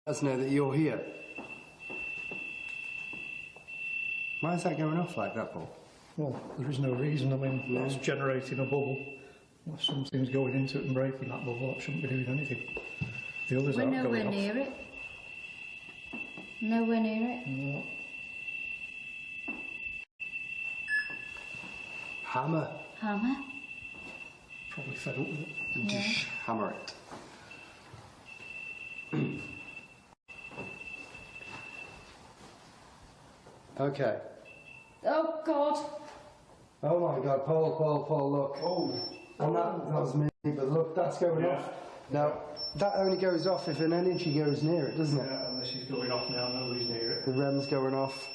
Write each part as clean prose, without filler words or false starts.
Let's know that you're here. Why is that going off like that, Paul? Well, there is no reason. I mean, that's generating a bubble. If something's going into it and breaking that bubble, that shouldn't be doing anything. The others aren't going off. We're nowhere near it. Nowhere near it. No. Hammer. Hammer? Probably fed up with it. And just hammer it. Okay. Oh, God. Oh my God, Paul, look. Oh, and that was me, but look, that's going off. Now, that only goes off if an energy goes near it, doesn't it? Yeah, unless he's going off now, nobody's near it. The REM's going off.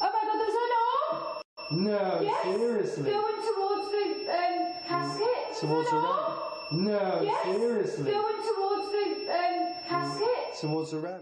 Oh my God, there's an arm! No, Yes, seriously. going towards the casket. Towards the REM. No, Yes, seriously. going towards the casket. Towards the REM.